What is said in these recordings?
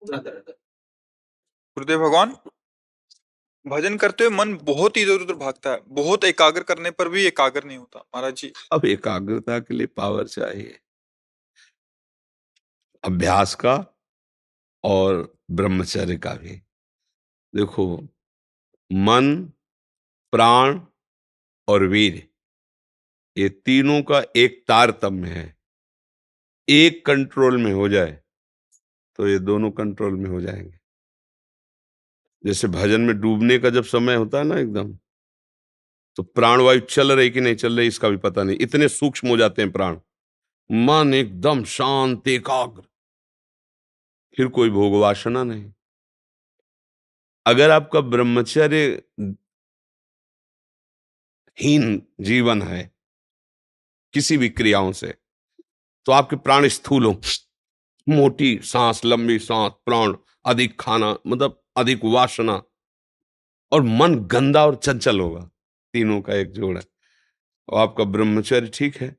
गुरुदेव भगवान, भजन करते हुए मन बहुत इधर उधर भागता है, बहुत एकाग्र करने पर भी एकाग्र नहीं होता महाराज जी। अब एकाग्रता के लिए पावर चाहिए, अभ्यास का और ब्रह्मचर्य का भी। देखो, मन, प्राण और वीर, ये तीनों का एक तारतम्य है। एक कंट्रोल में हो जाए तो ये दोनों कंट्रोल में हो जाएंगे। जैसे भजन में डूबने का जब समय होता है ना एकदम, तो प्राणवायु चल रही कि नहीं चल रही इसका भी पता नहीं, इतने सूक्ष्म हो जाते हैं प्राण। मन एकदम शांत एकाग्र, फिर कोई भोग वासना नहीं। अगर आपका ब्रह्मचर्य हीन जीवन है किसी भी क्रियाओं से, तो आपके प्राण स्थूल हो, मोटी सांस, लंबी सांस, प्राण अधिक खाना, मतलब अधिक वासना, और मन गंदा और चंचल होगा। तीनों का एक जोड़ है। और आपका ब्रह्मचर्य ठीक है,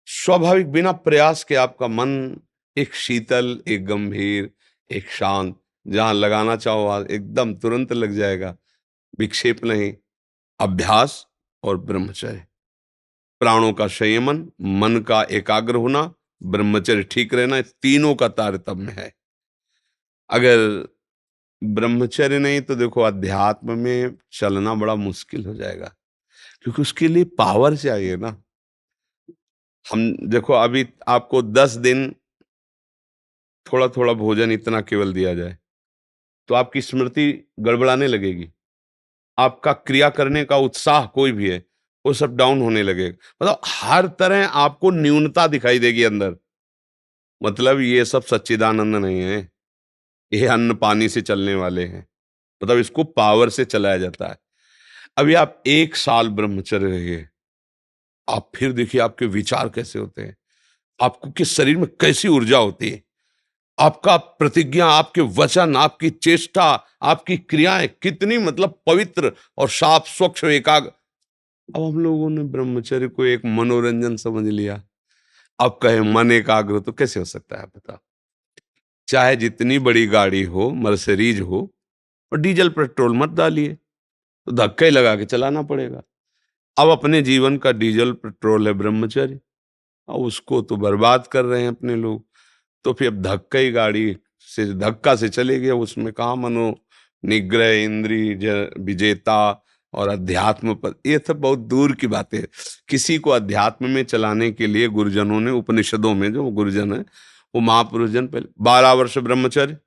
स्वाभाविक बिना प्रयास के आपका मन एक शीतल, एक गंभीर, एक शांत, जहां लगाना चाहो एकदम तुरंत लग जाएगा, विक्षेप नहीं। अभ्यास और ब्रह्मचर्य, प्राणों का संयमन, मन का एकाग्र होना, ब्रह्मचर्य ठीक रहना, इस तीनों का तारतम्य है। अगर ब्रह्मचर्य नहीं तो देखो अध्यात्म में चलना बड़ा मुश्किल हो जाएगा, क्योंकि उसके लिए पावर चाहिए ना। हम देखो, अभी आपको 10 दिन थोड़ा थोड़ा भोजन इतना केवल दिया जाए तो आपकी स्मृति गड़बड़ाने लगेगी, आपका क्रिया करने का उत्साह कोई भी है वो सब डाउन होने लगेगा। मतलब हर तरह आपको न्यूनता दिखाई देगी अंदर। मतलब ये सब सच्चिदानंद नहीं है, ये अन्न पानी से चलने वाले हैं। मतलब इसको पावर से चलाया जाता है। अभी आप 1 साल ब्रह्मचर्य रहिए, आप फिर देखिए आपके विचार कैसे होते हैं, आपको के शरीर में कैसी ऊर्जा होती है, आपका प्रतिज्ञा, आपके वचन, आपकी चेष्टा, आपकी क्रियाएं कितनी मतलब पवित्र और साफ स्वच्छ एकाग्र। अब हम लोगों ने ब्रह्मचर्य को एक मनोरंजन समझ लिया। अब कहे मन एकाग्र तो कैसे हो सकता है बताओ। चाहे जितनी बड़ी गाड़ी हो, मर्सिडीज हो, और डीजल पेट्रोल मत डालिए, तो धक्का ही लगा के चलाना पड़ेगा। अब अपने जीवन का डीजल पेट्रोल है ब्रह्मचर्य, अब उसको तो बर्बाद कर रहे हैं अपने लोग। तो फिर अब धक्का ही गाड़ी से धक्का से चले गए, उसमें कहाँ मनो निग्रह, इंद्रिय विजेता और अध्यात्म पर, ये सब बहुत दूर की बातें है। किसी को अध्यात्म में चलाने के लिए गुरुजनों ने, उपनिषदों में जो गुरुजन है वो महापुरुष जन, पहले 12 वर्ष ब्रह्मचर्य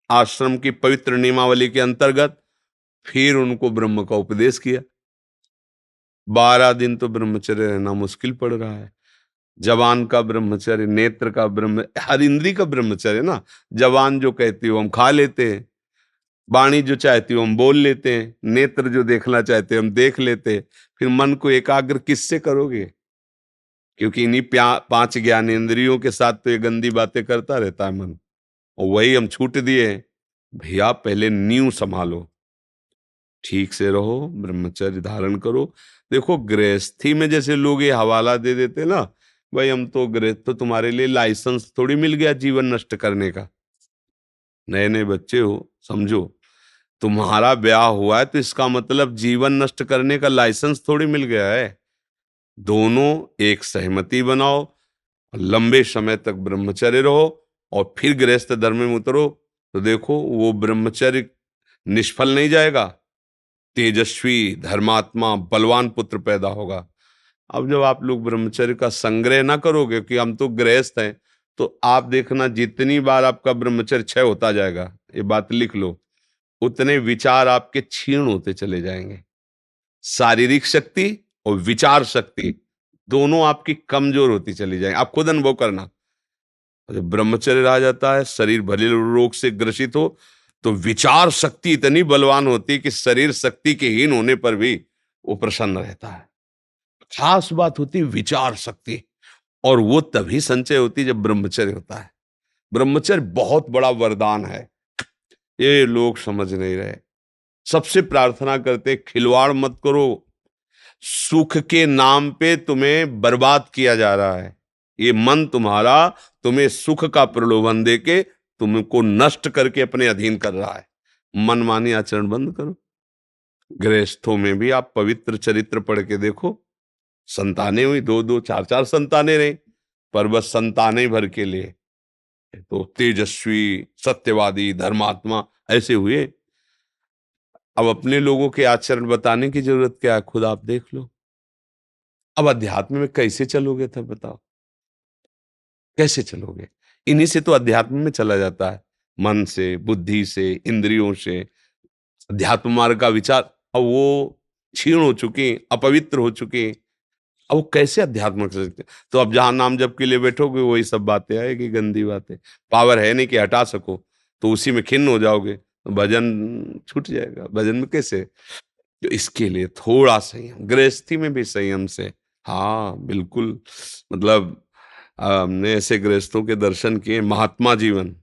आश्रम की पवित्र नियमावली के अंतर्गत, फिर उनको ब्रह्म का उपदेश किया। 12 दिन तो ब्रह्मचर्य रहना मुश्किल पड़ रहा है। जवान का ब्रह्मचर्य, नेत्र का ब्रह्म, हर इंद्री का ब्रह्मचर्य ना। जवान जो कहती हो हम खा लेते हैं, वाणी जो चाहती हो हम बोल लेते हैं, नेत्र जो देखना चाहते हैं हम देख लेते हैं। फिर मन को एकाग्र किससे करोगे? क्योंकि इन्हीं 5 ज्ञानेंद्रियों के साथ तो ये गंदी बातें करता रहता है मन, और वही हम छूट दिए हैं। भैया पहले नींव संभालो, ठीक से रहो, ब्रह्मचर्य धारण करो। देखो गृहस्थी में जैसे लोग ये हवाला दे देते ना, भाई हम तो गृहस्थ, तो तुम्हारे लिए लाइसेंस थोड़ी मिल गया जीवन नष्ट करने का। नए नए बच्चे हो, समझो, तुम्हारा ब्याह हुआ है तो इसका मतलब जीवन नष्ट करने का लाइसेंस थोड़ी मिल गया है। दोनों एक सहमति बनाओ, लंबे समय तक ब्रह्मचर्य रहो, और फिर गृहस्थ धर्म में उतरो, तो देखो वो ब्रह्मचर्य निष्फल नहीं जाएगा, तेजस्वी धर्मात्मा बलवान पुत्र पैदा होगा। अब जब आप लोग ब्रह्मचर्य का संग्रह ना करोगे कि हम तो गृहस्थ हैं, तो आप देखना जितनी बार आपका ब्रह्मचर्य क्षय होता जाएगा, ये बात लिख लो, उतने विचार आपके क्षीण होते चले जाएंगे। शारीरिक शक्ति और विचार शक्ति दोनों आपकी कमजोर होती चली जाएंगी, आप खुद अनुभव करना। जब ब्रह्मचर्य रह जाता है, शरीर भले रोग से ग्रसित हो, तो विचार शक्ति इतनी बलवान होती है कि शरीर शक्ति के हीन होने पर भी वो प्रसन्न रहता है। खास बात होती है विचार शक्ति, और वो तभी संचय होती है जब ब्रह्मचर्य होता है। ब्रह्मचर्य बहुत बड़ा वरदान है, ये लोग समझ नहीं रहे। सबसे प्रार्थना करते खिलवाड़ मत करो, सुख के नाम पे तुम्हें बर्बाद किया जा रहा है। ये मन तुम्हारा तुम्हें सुख का प्रलोभन देके तुमको नष्ट करके अपने अधीन कर रहा है। मनमानी आचरण बंद करो। गृहस्थों में भी आप पवित्र चरित्र पढ़ के देखो, संतानें हुई, 2-2 4-4 संतानें रही, पर बस संतानें भर के लिए तो तेजस्वी, सत्यवादी, धर्मात्मा ऐसे हुए। अब अपने लोगों के आचरण बताने की जरूरत क्या है, खुद आप देख लो। अब अध्यात्म में कैसे चलोगे तब बताओ, कैसे चलोगे? इन्हीं से तो अध्यात्म में चला जाता है, मन से, बुद्धि से, इंद्रियों से। अध्यात्म मार्ग का विचार अब वो क्षीण हो चुके, अपवित्र हो चुके, अब वो कैसे अध्यात्म कर सकते? तो अब जहां नाम जप के लिए बैठोगे वही सब बातें आएगी, गंदी बातें। पावर है नहीं कि हटा सको, तो उसी में खिन्न हो जाओगे, तो भजन छूट जाएगा। भजन में कैसे? तो इसके लिए थोड़ा संयम, गृहस्थी में भी संयम से। हाँ बिल्कुल, मतलब हमने ऐसे गृहस्थों के दर्शन किए, महात्मा जीवन,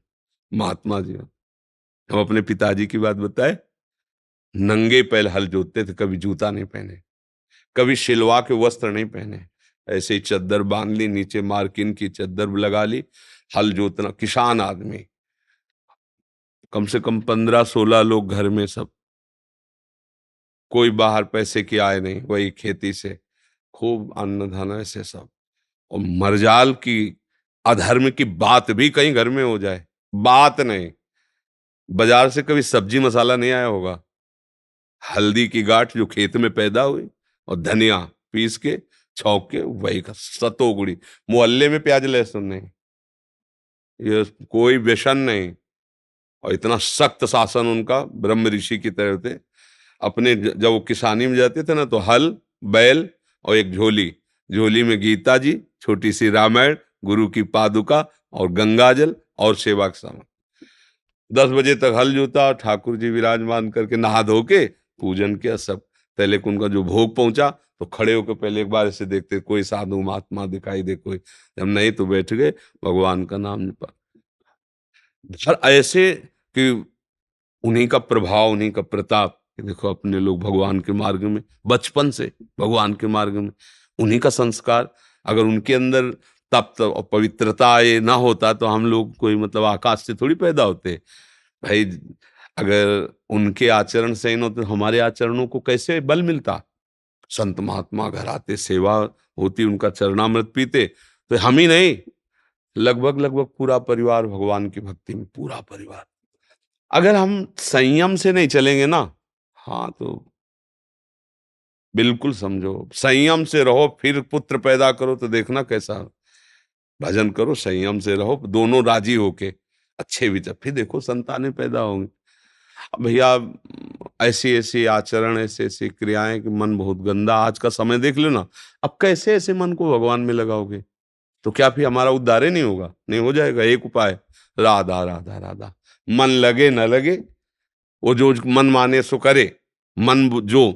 महात्मा जीवन। हम अपने पिताजी की बात बताए, नंगे पैर हल जोतते थे, कभी जूता नहीं पहने, कभी शिलवा के वस्त्र नहीं पहने, ऐसे ही चद्दर बांध ली, नीचे मार्किन की चद्दर लगा ली, हल जोतना। किसान आदमी, कम से कम 15-16 लोग घर में, सब कोई बाहर पैसे की आय नहीं, वही खेती से खूब अन्न धन ऐसे सब। और मर्जाल की अधर्म की बात भी कहीं घर में हो जाए, बात नहीं, बाजार से कभी सब्जी मसाला नहीं आया होगा, हल्दी की गांठ जो खेत में पैदा हुई और धनिया पीस के छौंक के वही का सतोगुड़ी। मोहल्ले में प्याज लहसुन नहीं, ये कोई व्यसन नहीं। और इतना सख्त शासन उनका, ब्रह्म ऋषि की तरह थे। अपने जब वो किसानी में जाते थे ना, तो हल, बैल और एक झोली, झोली में गीता जी, छोटी सी रामायण, गुरु की पादुका और गंगा जल और सेवा का सामान। 10 बजे तक हल जोता, ठाकुर जी विराजमान करके नहा धो के पूजन किया सब। पहले उनका जो भोग पहुंचा तो खड़े होकर पहले एक बार ऐसे देखते कोई साधु महात्मा दिखाई दे कोई, जब नहीं तो बैठ गए, भगवान का नाम जपा। सर ऐसे कि उन्हीं का प्रभाव, उन्हीं का प्रताप। देखो अपने लोग भगवान के मार्ग में, बचपन से भगवान के मार्ग में, उन्हीं का संस्कार। अगर उनके अंदर तप और पवित्रता ये ना होता तो हम लोग कोई मतलब आकाश से थोड़ी पैदा होते भाई। अगर उनके आचरण सही न हो तो हमारे आचरणों को कैसे बल मिलता? संत महात्मा घर आते, सेवा होती, उनका चरणामृत पीते, तो हम ही नहीं, लगभग लगभग पूरा परिवार भगवान की भक्ति में, पूरा परिवार। अगर हम संयम से नहीं चलेंगे ना, हाँ तो बिल्कुल समझो, संयम से रहो, फिर पुत्र पैदा करो तो देखना कैसा। भजन करो, संयम से रहो, दोनों राजी होके अच्छे विचार, फिर देखो संतानें पैदा होंगी। अब भैया ऐसी ऐसी आचरण, ऐसी ऐसी क्रियाएं कि मन बहुत गंदा। आज का समय देख लो ना, अब कैसे ऐसे मन को भगवान में लगाओगे? तो क्या फिर हमारा उद्धार ही नहीं होगा? नहीं, हो जाएगा। एक उपाय, राधा राधा राधा। मन लगे न लगे, वो जो मन माने सो करे, मन जो,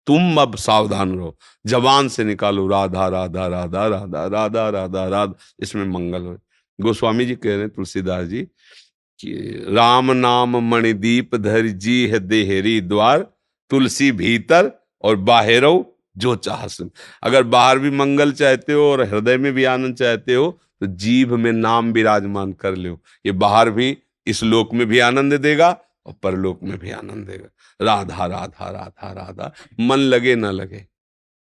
तुम अब सावधान रहो, जबान से निकालो राधा राधा राधा राधा राधा राधा राधा, इसमें मंगल हो। गोस्वामी जी कह रहे हैं, तुलसीदास जी, कि राम नाम मणिदीप धर जी है देहरी द्वार, तुलसी भीतर और बाहरो जो चाह सुन। अगर बाहर भी मंगल चाहते हो और हृदय में भी आनंद चाहते हो तो जीभ में नाम विराजमान कर लो। ये बाहर भी, इस लोक में भी आनंद देगा और परलोक में भी आनंद देगा। राधा राधा राधा राधा, मन लगे ना लगे।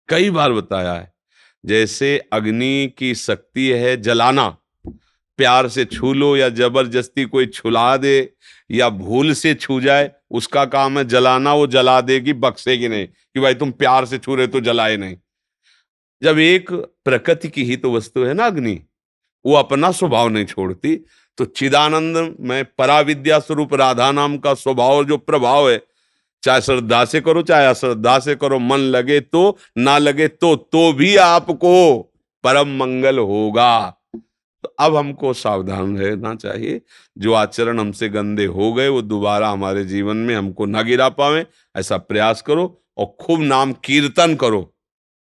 कई बार बताया है, जैसे अग्नि की शक्ति है जलाना, प्यार से छू लो या जबरदस्ती कोई छुला दे या भूल से छू जाए, उसका काम है जलाना। वो जला देगी, बख्शेगी नहीं कि भाई तुम प्यार से छू रहे तो जलाए नहीं। जब एक प्रकृति की ही तो वस्तु है ना अग्नि, वो अपना स्वभाव नहीं छोड़ती। तो चिदानंद में पराविद्या स्वरूप राधा नाम का स्वभाव जो प्रभाव है, चाहे श्रद्धा से करो चाहे अश्रद्धा से करो, मन लगे तो ना लगे तो भी आपको परम मंगल होगा। तो अब हमको सावधान रहना चाहिए, जो आचरण हमसे गंदे हो गए वो दोबारा हमारे जीवन में हमको ना गिरा पावे, ऐसा प्रयास करो। और खूब नाम कीर्तन करो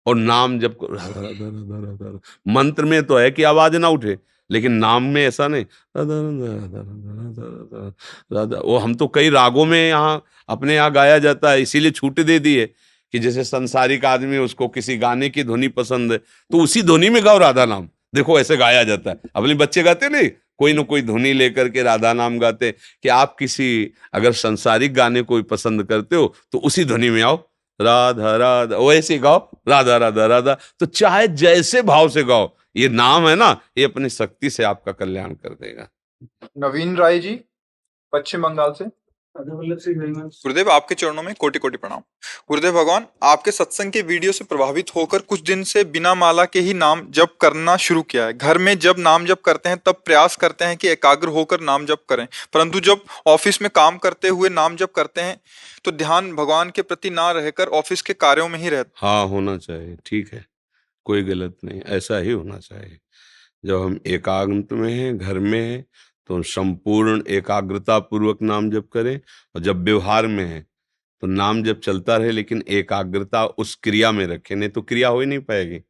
और नाम जब करो, राधा राधा राधा राधा राधा। मंत्र में तो है कि आवाज ना उठे, लेकिन नाम में ऐसा नहीं, राधा राधा राधा राधा राधा राधा। वो हम तो कई रागों में यहाँ अपने यहाँ गाया जाता है, इसीलिए छूट दे दी है कि जैसे संसारिक आदमी, उसको किसी गाने की ध्वनि पसंद है तो उसी ध्वनि में गाओ राधा नाम। देखो ऐसे गाया जाता है, अपने बच्चे गाते नहीं, कोई ना कोई धुनी लेकर के राधा नाम गाते। कि आप किसी अगर सांसारिक गाने को पसंद करते हो तो उसी धुनी में आओ, राधा राधा वैसे गाओ, राधा राधा राधा। तो चाहे जैसे भाव से गाओ, ये नाम है ना, ये अपनी शक्ति से आपका कल्याण कर देगा। नवीन राय जी, पश्चिम बंगाल से। गुरुदेव, आपके चरणों में कोटि कोटि प्रणाम। गुरुदेव भगवान, आपके सत्संग के वीडियो से प्रभावित होकर कुछ दिन से बिना माला के ही नाम जप करना शुरू किया है। घर में जब नाम जप करते हैं तब प्रयास करते हैं कि एकाग्र होकर नाम जप करें, परंतु जब ऑफिस में काम करते हुए नाम जप करते हैं तो ध्यान भगवान के प्रति ना रहकर ऑफिस के कार्यों में ही रहता। हाँ, होना चाहिए, ठीक है, कोई गलत नहीं, ऐसा ही होना चाहिए। जब हम एकांत में हैं, घर में हैं, तो संपूर्ण एकाग्रता पूर्वक नाम जप करें। और जब व्यवहार में है तो नाम जप चलता रहे, लेकिन एकाग्रता उस क्रिया में रखें, नहीं तो क्रिया हो ही नहीं पाएगी।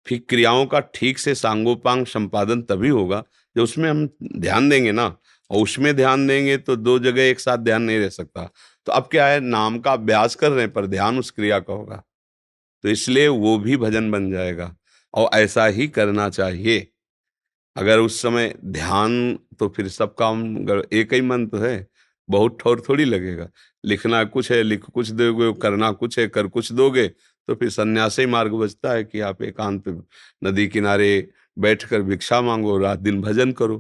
फिर क्रियाओं का ठीक से सांगोपांग संपादन तभी होगा जब उसमें हम ध्यान देंगे ना। और उसमें ध्यान देंगे तो दो जगह एक साथ ध्यान नहीं रह सकता। तो अब क्या है, नाम का अभ्यास कर रहे हैं पर ध्यान उस क्रिया का होगा, तो इसलिए वो भी भजन बन जाएगा। और ऐसा ही करना चाहिए। अगर उस समय ध्यान, तो फिर सब काम एक ही मन तो है, बहुत ठौर थोड़ी लगेगा। लिखना कुछ है, लिख कुछ दोगे, करना कुछ है, कर कुछ दोगे। तो फिर सन्यासी मार्ग बचता है कि आप एकांत नदी किनारे बैठकर भिक्षा मांगो, रात दिन भजन करो।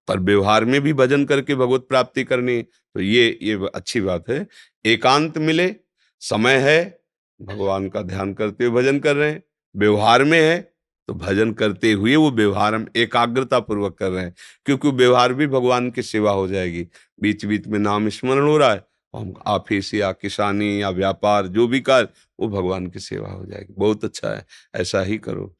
पर व्यवहार में भी भजन करके भगवत प्राप्ति करनी, तो ये अच्छी बात है। एकांत मिले, समय है, भगवान का ध्यान करते हुए भजन कर रहे हैं। व्यवहार में है तो भजन करते हुए वो व्यवहार हम एकाग्रता पूर्वक कर रहे हैं, क्योंकि व्यवहार भी भगवान की सेवा हो जाएगी। बीच बीच में नाम स्मरण हो रहा है, और हम ऑफिस या किसानी या व्यापार जो भी कार्य, वो भगवान की सेवा हो जाएगी। बहुत अच्छा है, ऐसा ही करो।